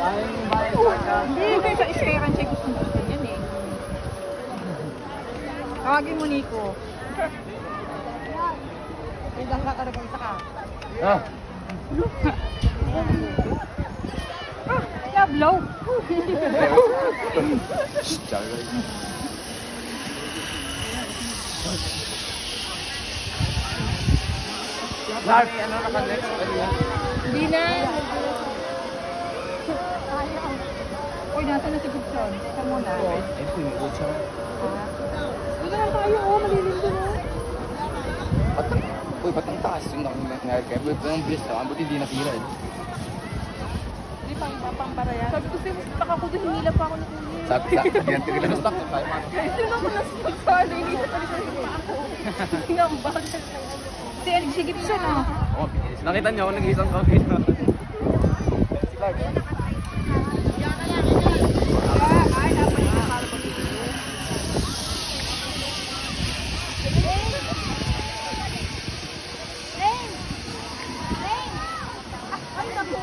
Hindi, sa Israel siya gusto yan eh. Tawagin mo, Nico. Hindi ka talaga isa ka. Ah! Love low. Lark! Ano naka-next? Hindi na. Uy, nasa na si Gibson? Ito muna. Ay, pinigod siya. Dito lang tayo, oh. Malilindo na. Uy, ba't ang taas yung nangyari kayo? Uy, ang bilis na. Buti hindi nasira eh. Hindi pang para yan. Sabi ko sa'yo, taka ko doon, hinila pa ako ng kulit. Sabi yan, tigil na stock tayo. Ito naman na sa ano, hindi ko talaga pa ako. Hindi nga ang bakit. Si Gibson, ah. Oh, bilis. Nakita niyo ako nag-iisang coffee na. Si Lark. Ay, naku.